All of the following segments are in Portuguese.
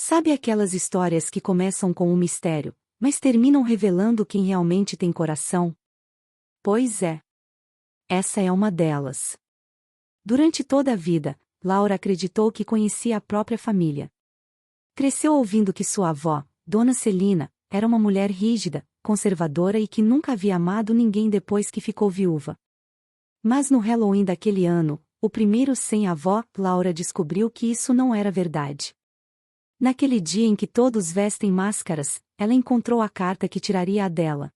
Sabe aquelas histórias que começam com um mistério, mas terminam revelando quem realmente tem coração? Pois é. Essa é uma delas. Durante toda a vida, Laura acreditou que conhecia a própria família. Cresceu ouvindo que sua avó, Dona Celina, era uma mulher rígida, conservadora e que nunca havia amado ninguém depois que ficou viúva. Mas no Halloween daquele ano, o primeiro sem a avó, Laura descobriu que isso não era verdade. Naquele dia em que todos vestem máscaras, ela encontrou a carta que tiraria a dela.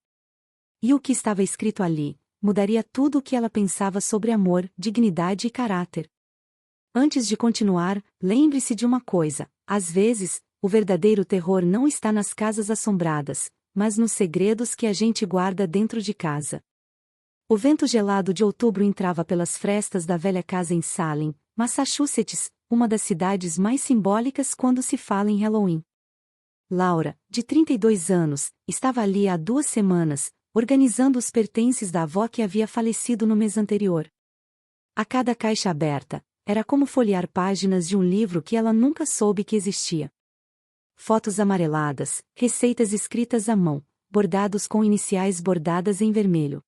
E o que estava escrito ali, mudaria tudo o que ela pensava sobre amor, dignidade e caráter. Antes de continuar, lembre-se de uma coisa: às vezes, o verdadeiro terror não está nas casas assombradas, mas nos segredos que a gente guarda dentro de casa. O vento gelado de outubro entrava pelas frestas da velha casa em Salem, Massachusetts, uma das cidades mais simbólicas quando se fala em Halloween. Laura, de 32 anos, estava ali há 2 semanas, organizando os pertences da avó que havia falecido no mês anterior. A cada caixa aberta, era como folhear páginas de um livro que ela nunca soube que existia. Fotos amareladas, receitas escritas à mão, bordados com iniciais bordadas em vermelho.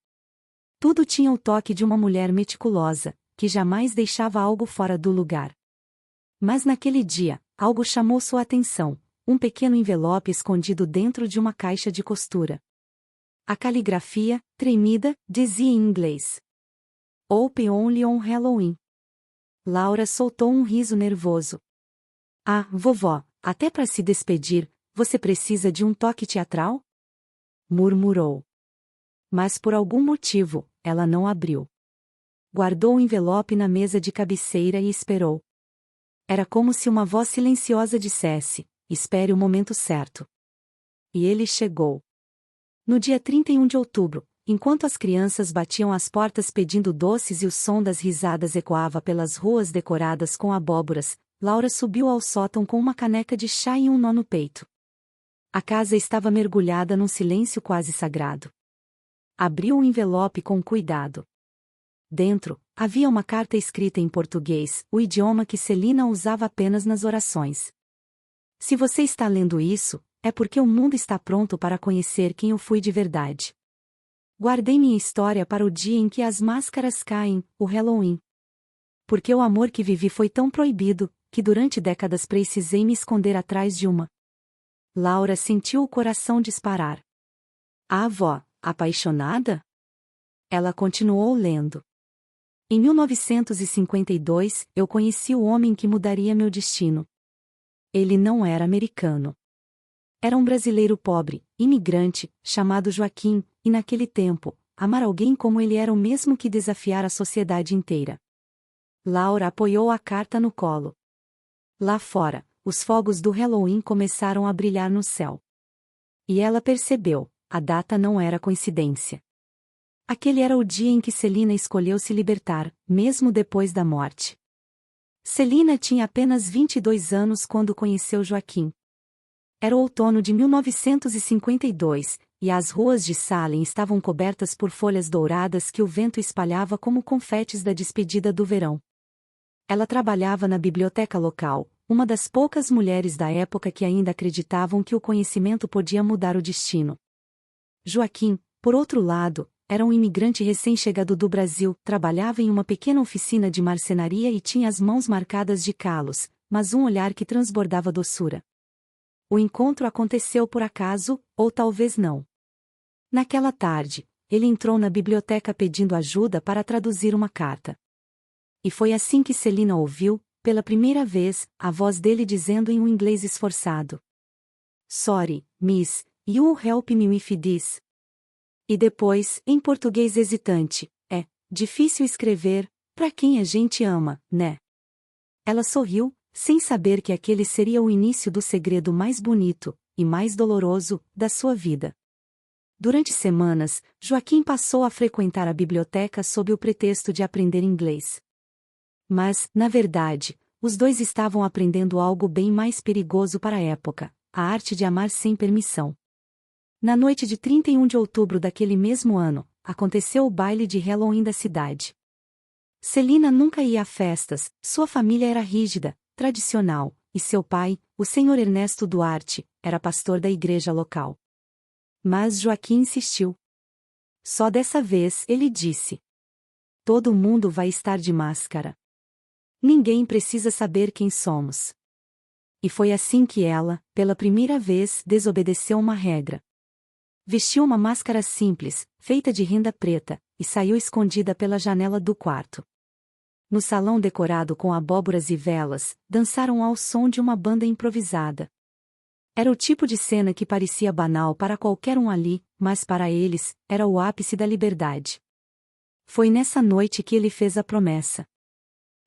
Tudo tinha o toque de uma mulher meticulosa, que jamais deixava algo fora do lugar. Mas naquele dia, algo chamou sua atenção: um pequeno envelope escondido dentro de uma caixa de costura. A caligrafia, tremida, dizia em inglês: "Open only on Halloween." Laura soltou um riso nervoso. "Ah, vovó, até para se despedir, você precisa de um toque teatral?" murmurou. Mas por algum motivo, ela não abriu. Guardou o envelope na mesa de cabeceira e esperou. Era como se uma voz silenciosa dissesse: "Espere o momento certo." E ele chegou. No dia 31 de outubro, enquanto as crianças batiam as portas pedindo doces e o som das risadas ecoava pelas ruas decoradas com abóboras, Laura subiu ao sótão com uma caneca de chá e um nó no peito. A casa estava mergulhada num silêncio quase sagrado. Abriu o envelope com cuidado. Dentro, havia uma carta escrita em português, o idioma que Celina usava apenas nas orações. "Se você está lendo isso, é porque o mundo está pronto para conhecer quem eu fui de verdade. Guardei minha história para o dia em que as máscaras caem, o Halloween. Porque o amor que vivi foi tão proibido, que durante décadas precisei me esconder atrás de uma." Laura sentiu o coração disparar. A avó, apaixonada? Ela continuou lendo. "Em 1952, eu conheci o homem que mudaria meu destino. Ele não era americano. Era um brasileiro pobre, imigrante, chamado Joaquim, e naquele tempo, amar alguém como ele era o mesmo que desafiar a sociedade inteira." Laura apoiou a carta no colo. Lá fora, os fogos do Halloween começaram a brilhar no céu. E ela percebeu: a data não era coincidência. Aquele era o dia em que Celina escolheu se libertar, mesmo depois da morte. Celina tinha apenas 22 anos quando conheceu Joaquim. Era o outono de 1952, e as ruas de Salem estavam cobertas por folhas douradas que o vento espalhava como confetes da despedida do verão. Ela trabalhava na biblioteca local, uma das poucas mulheres da época que ainda acreditavam que o conhecimento podia mudar o destino. Joaquim, por outro lado, era um imigrante recém-chegado do Brasil, trabalhava em uma pequena oficina de marcenaria e tinha as mãos marcadas de calos, mas um olhar que transbordava doçura. O encontro aconteceu por acaso, ou talvez não. Naquela tarde, ele entrou na biblioteca pedindo ajuda para traduzir uma carta. E foi assim que Celina ouviu, pela primeira vez, a voz dele dizendo em um inglês esforçado: "Sorry, miss, you help me with this." E depois, em português hesitante: "É difícil escrever, pra quem a gente ama, né?" Ela sorriu, sem saber que aquele seria o início do segredo mais bonito, e mais doloroso, da sua vida. Durante semanas, Joaquim passou a frequentar a biblioteca sob o pretexto de aprender inglês. Mas, na verdade, os dois estavam aprendendo algo bem mais perigoso para a época: a arte de amar sem permissão. Na noite de 31 de outubro daquele mesmo ano, aconteceu o baile de Halloween da cidade. Celina nunca ia a festas, sua família era rígida, tradicional, e seu pai, o Sr. Ernesto Duarte, era pastor da igreja local. Mas Joaquim insistiu. Só dessa vez, ele disse. Todo mundo vai estar de máscara. Ninguém precisa saber quem somos. E foi assim que ela, pela primeira vez, desobedeceu uma regra. Vestiu uma máscara simples, feita de renda preta, e saiu escondida pela janela do quarto. No salão decorado com abóboras e velas, dançaram ao som de uma banda improvisada. Era o tipo de cena que parecia banal para qualquer um ali, mas para eles, era o ápice da liberdade. Foi nessa noite que ele fez a promessa.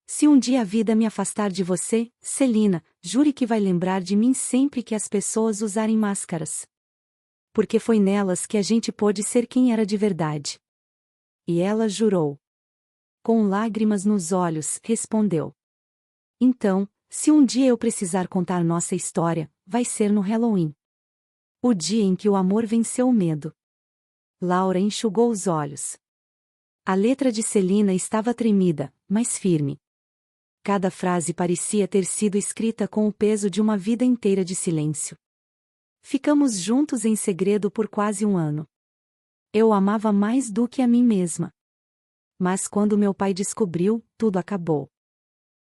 Se um dia a vida me afastar de você, Celina, jure que vai lembrar de mim sempre que as pessoas usarem máscaras. Porque foi nelas que a gente pôde ser quem era de verdade. E ela jurou. Com lágrimas nos olhos, respondeu. Então, se um dia eu precisar contar nossa história, vai ser no Halloween. O dia em que o amor venceu o medo. Laura enxugou os olhos. A letra de Celina estava tremida, mas firme. Cada frase parecia ter sido escrita com o peso de uma vida inteira de silêncio. Ficamos juntos em segredo por quase um ano. Eu o amava mais do que a mim mesma. Mas quando meu pai descobriu, tudo acabou.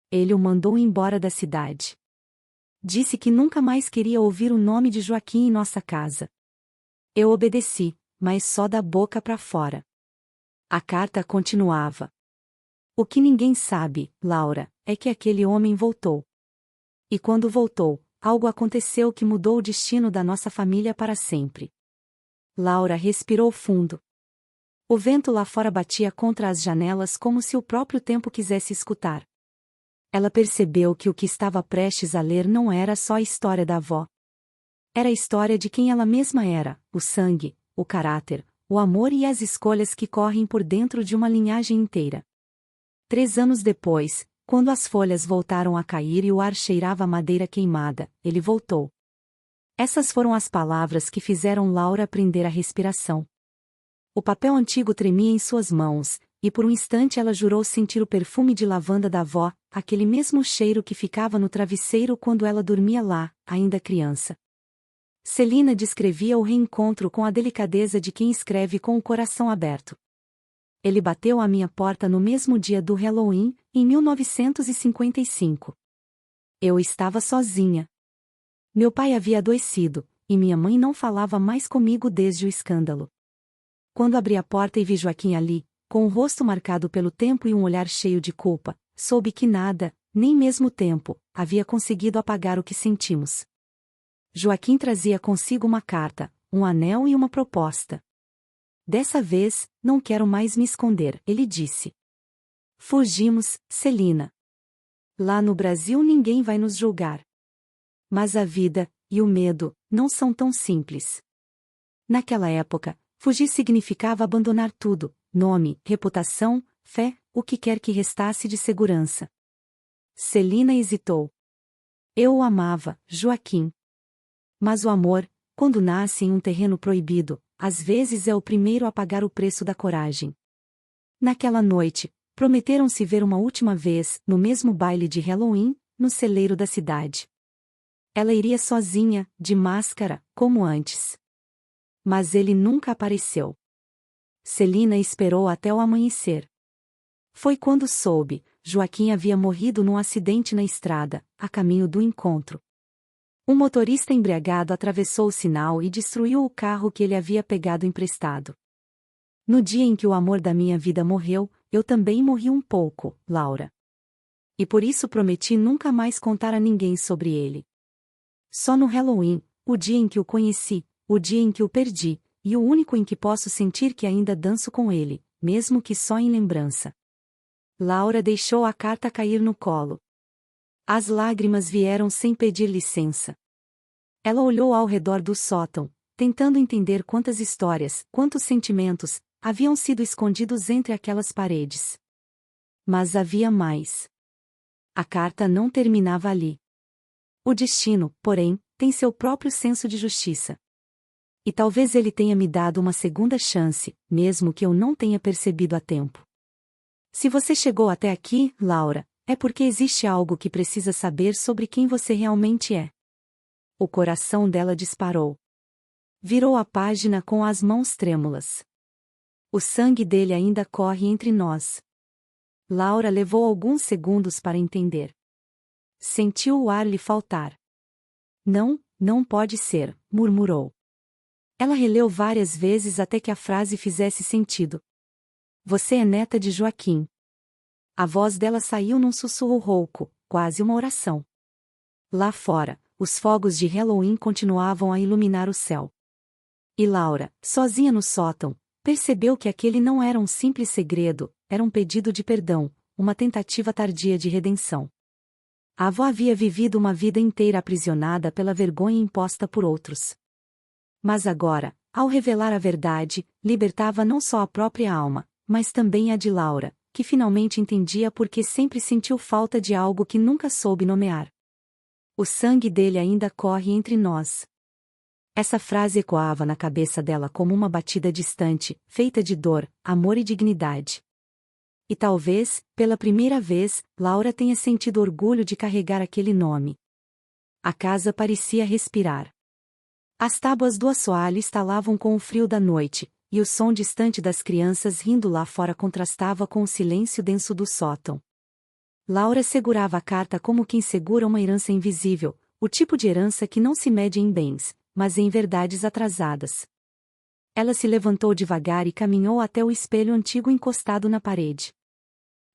Ele o mandou embora da cidade. Disse que nunca mais queria ouvir o nome de Joaquim em nossa casa. Eu obedeci, mas só da boca para fora. A carta continuava. O que ninguém sabe, Laura, é que aquele homem voltou. E quando voltou, algo aconteceu que mudou o destino da nossa família para sempre. Laura respirou fundo. O vento lá fora batia contra as janelas como se o próprio tempo quisesse escutar. Ela percebeu que o que estava prestes a ler não era só a história da avó. Era a história de quem ela mesma era, o sangue, o caráter, o amor e as escolhas que correm por dentro de uma linhagem inteira. 3 anos depois, quando as folhas voltaram a cair e o ar cheirava a madeira queimada, ele voltou. Essas foram as palavras que fizeram Laura prender a respiração. O papel antigo tremia em suas mãos, e por um instante ela jurou sentir o perfume de lavanda da avó, aquele mesmo cheiro que ficava no travesseiro quando ela dormia lá, ainda criança. Celina descrevia o reencontro com a delicadeza de quem escreve com o coração aberto. Ele bateu à minha porta no mesmo dia do Halloween, em 1955. Eu estava sozinha. Meu pai havia adoecido, e minha mãe não falava mais comigo desde o escândalo. Quando abri a porta e vi Joaquim ali, com o rosto marcado pelo tempo e um olhar cheio de culpa, soube que nada, nem mesmo o tempo, havia conseguido apagar o que sentimos. Joaquim trazia consigo uma carta, um anel e uma proposta. Dessa vez, não quero mais me esconder, ele disse. Fugimos, Celina. Lá no Brasil ninguém vai nos julgar. Mas a vida, e o medo, não são tão simples. Naquela época, fugir significava abandonar tudo, nome, reputação, fé, o que quer que restasse de segurança. Celina hesitou. Eu o amava, Joaquim. Mas o amor, quando nasce em um terreno proibido, às vezes é o primeiro a pagar o preço da coragem. Naquela noite, prometeram se ver uma última vez, no mesmo baile de Halloween, no celeiro da cidade. Ela iria sozinha, de máscara, como antes. Mas ele nunca apareceu. Celina esperou até o amanhecer. Foi quando soube, Joaquim havia morrido num acidente na estrada, a caminho do encontro. Um motorista embriagado atravessou o sinal e destruiu o carro que ele havia pegado emprestado. No dia em que o amor da minha vida morreu, eu também morri um pouco, Laura. E por isso prometi nunca mais contar a ninguém sobre ele. Só no Halloween, o dia em que o conheci, o dia em que o perdi, e o único em que posso sentir que ainda danço com ele, mesmo que só em lembrança. Laura deixou a carta cair no colo. As lágrimas vieram sem pedir licença. Ela olhou ao redor do sótão, tentando entender quantas histórias, quantos sentimentos, haviam sido escondidos entre aquelas paredes. Mas havia mais. A carta não terminava ali. O destino, porém, tem seu próprio senso de justiça. E talvez ele tenha me dado uma segunda chance, mesmo que eu não tenha percebido a tempo. Se você chegou até aqui, Laura, é porque existe algo que precisa saber sobre quem você realmente é. O coração dela disparou. Virou a página com as mãos trêmulas. O sangue dele ainda corre entre nós. Laura levou alguns segundos para entender. Sentiu o ar lhe faltar. Não, não pode ser, murmurou. Ela releu várias vezes até que a frase fizesse sentido. Você é neta de Joaquim. A voz dela saiu num sussurro rouco, quase uma oração. Lá fora, os fogos de Halloween continuavam a iluminar o céu. E Laura, sozinha no sótão, percebeu que aquele não era um simples segredo, era um pedido de perdão, uma tentativa tardia de redenção. A avó havia vivido uma vida inteira aprisionada pela vergonha imposta por outros. Mas agora, ao revelar a verdade, libertava não só a própria alma, mas também a de Laura, que finalmente entendia por que sempre sentiu falta de algo que nunca soube nomear. O sangue dele ainda corre entre nós. Essa frase ecoava na cabeça dela como uma batida distante, feita de dor, amor e dignidade. E talvez, pela primeira vez, Laura tenha sentido orgulho de carregar aquele nome. A casa parecia respirar. As tábuas do assoalho estalavam com o frio da noite, e o som distante das crianças rindo lá fora contrastava com o silêncio denso do sótão. Laura segurava a carta como quem segura uma herança invisível, o tipo de herança que não se mede em bens, mas em verdades atrasadas. Ela se levantou devagar e caminhou até o espelho antigo encostado na parede.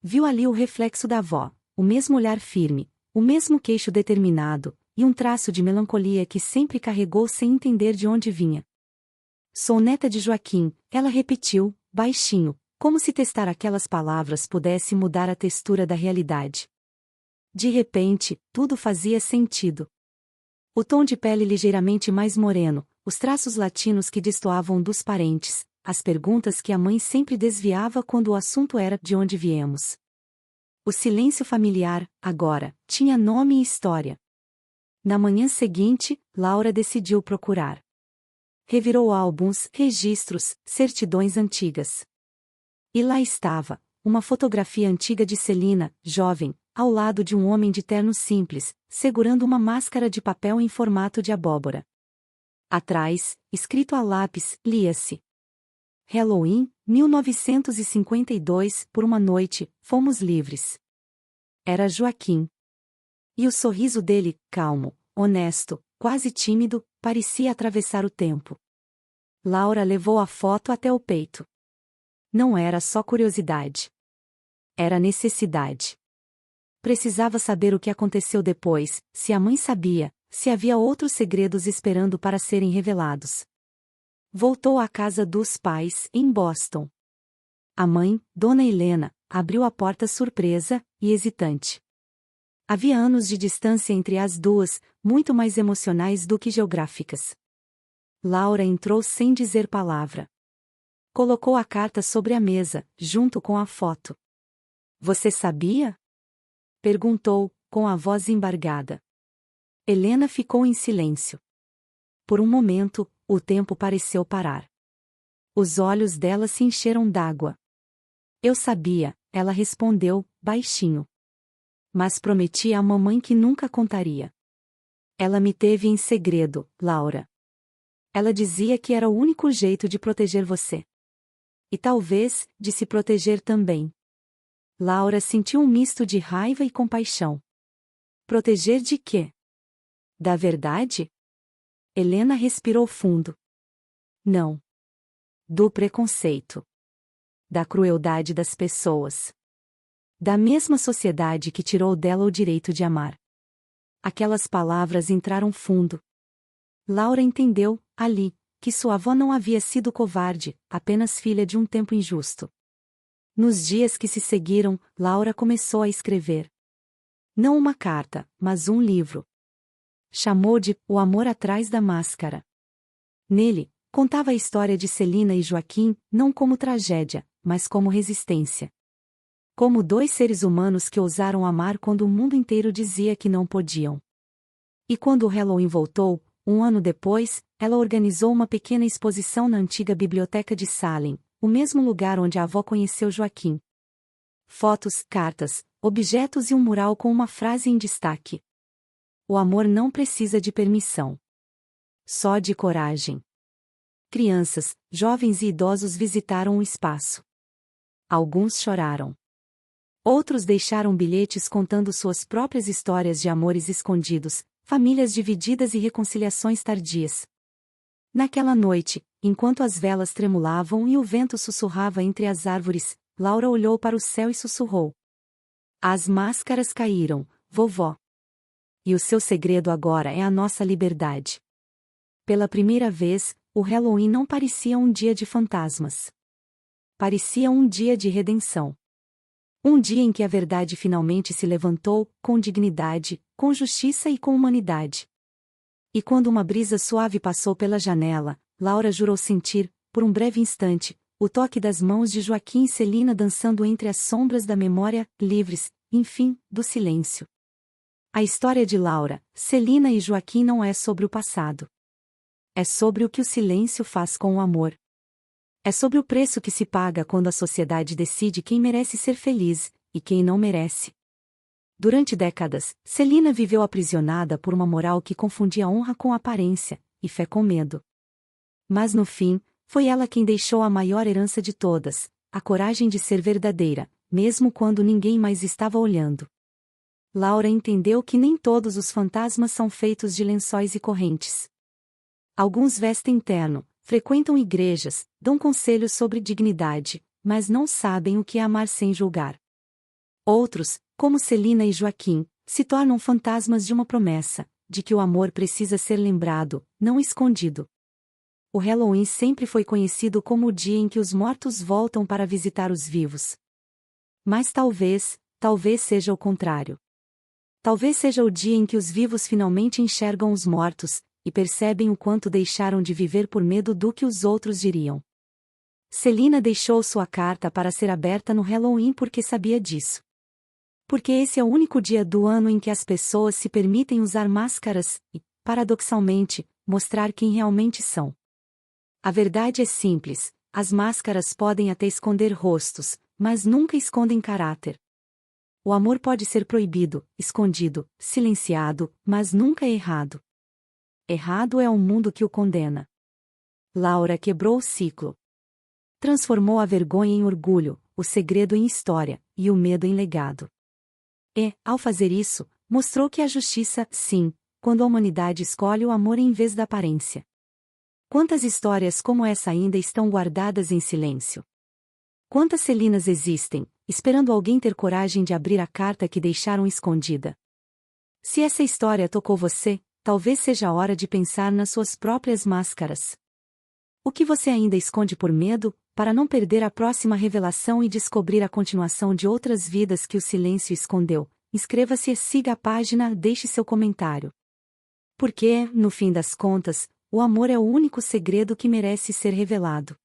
Viu ali o reflexo da avó, o mesmo olhar firme, o mesmo queixo determinado, e um traço de melancolia que sempre carregou sem entender de onde vinha. Sou neta de Joaquim, ela repetiu, baixinho, como se testar aquelas palavras pudesse mudar a textura da realidade. De repente, tudo fazia sentido. O tom de pele ligeiramente mais moreno, os traços latinos que destoavam dos parentes, as perguntas que a mãe sempre desviava quando o assunto era de onde viemos. O silêncio familiar, agora, tinha nome e história. Na manhã seguinte, Laura decidiu procurar. Revirou álbuns, registros, certidões antigas. E lá estava, uma fotografia antiga de Celina, jovem, ao lado de um homem de terno simples, segurando uma máscara de papel em formato de abóbora. Atrás, escrito a lápis, lia-se: Halloween, 1952, por uma noite, fomos livres. Era Joaquim. E o sorriso dele, calmo, honesto, quase tímido, parecia atravessar o tempo. Laura levou a foto até o peito. Não era só curiosidade. Era necessidade. Precisava saber o que aconteceu depois, se a mãe sabia, se havia outros segredos esperando para serem revelados. Voltou à casa dos pais, em Boston. A mãe, Dona Helena, abriu a porta surpresa e hesitante. Havia anos de distância entre as duas, muito mais emocionais do que geográficas. Laura entrou sem dizer palavra. Colocou a carta sobre a mesa, junto com a foto. Você sabia? Perguntou, com a voz embargada. Helena ficou em silêncio. Por um momento, o tempo pareceu parar. Os olhos dela se encheram d'água. Eu sabia, ela respondeu, baixinho. Mas prometi à mamãe que nunca contaria. Ela me teve em segredo, Laura. Ela dizia que era o único jeito de proteger você. E talvez, de se proteger também. Laura sentiu um misto de raiva e compaixão. Proteger de quê? Da verdade? Helena respirou fundo. Não. Do preconceito. Da crueldade das pessoas. Da mesma sociedade que tirou dela o direito de amar. Aquelas palavras entraram fundo. Laura entendeu, ali, que sua avó não havia sido covarde, apenas filha de um tempo injusto. Nos dias que se seguiram, Laura começou a escrever. Não uma carta, mas um livro. Chamou de O Amor Atrás da Máscara. Nele, contava a história de Celina e Joaquim, não como tragédia, mas como resistência. Como dois seres humanos que ousaram amar quando o mundo inteiro dizia que não podiam. E quando o Halloween voltou, um ano depois, ela organizou uma pequena exposição na antiga biblioteca de Salem, o mesmo lugar onde a avó conheceu Joaquim. Fotos, cartas, objetos e um mural com uma frase em destaque. O amor não precisa de permissão. Só de coragem. Crianças, jovens e idosos visitaram o espaço. Alguns choraram. Outros deixaram bilhetes contando suas próprias histórias de amores escondidos, famílias divididas e reconciliações tardias. Naquela noite, enquanto as velas tremulavam e o vento sussurrava entre as árvores, Laura olhou para o céu e sussurrou: "As máscaras caíram, vovó. E o seu segredo agora é a nossa liberdade." Pela primeira vez, o Halloween não parecia um dia de fantasmas. Parecia um dia de redenção. Um dia em que a verdade finalmente se levantou, com dignidade, com justiça e com humanidade. E quando uma brisa suave passou pela janela, Laura jurou sentir, por um breve instante, o toque das mãos de Joaquim e Celina dançando entre as sombras da memória, livres, enfim, do silêncio. A história de Laura, Celina e Joaquim não é sobre o passado. É sobre o que o silêncio faz com o amor. É sobre o preço que se paga quando a sociedade decide quem merece ser feliz, e quem não merece. Durante décadas, Celina viveu aprisionada por uma moral que confundia honra com aparência, e fé com medo. Mas no fim, foi ela quem deixou a maior herança de todas, a coragem de ser verdadeira, mesmo quando ninguém mais estava olhando. Laura entendeu que nem todos os fantasmas são feitos de lençóis e correntes. Alguns vestem terno, frequentam igrejas, dão conselhos sobre dignidade, mas não sabem o que é amar sem julgar. Outros, como Celina e Joaquim, se tornam fantasmas de uma promessa, de que o amor precisa ser lembrado, não escondido. O Halloween sempre foi conhecido como o dia em que os mortos voltam para visitar os vivos. Mas talvez seja o contrário. Talvez seja o dia em que os vivos finalmente enxergam os mortos, e percebem o quanto deixaram de viver por medo do que os outros diriam. Celina deixou sua carta para ser aberta no Halloween porque sabia disso. Porque esse é o único dia do ano em que as pessoas se permitem usar máscaras e, paradoxalmente, mostrar quem realmente são. A verdade é simples: as máscaras podem até esconder rostos, mas nunca escondem caráter. O amor pode ser proibido, escondido, silenciado, mas nunca é errado. Errado é um mundo que o condena. Laura quebrou o ciclo. Transformou a vergonha em orgulho, o segredo em história, e o medo em legado. E, ao fazer isso, mostrou que a justiça, sim, quando a humanidade escolhe o amor em vez da aparência. Quantas histórias como essa ainda estão guardadas em silêncio? Quantas Celinas existem, esperando alguém ter coragem de abrir a carta que deixaram escondida? Se essa história tocou você, talvez seja a hora de pensar nas suas próprias máscaras. O que você ainda esconde por medo, para não perder a próxima revelação e descobrir a continuação de outras vidas que o silêncio escondeu? Inscreva-se e siga a página, deixe seu comentário. Porque, no fim das contas, o amor é o único segredo que merece ser revelado.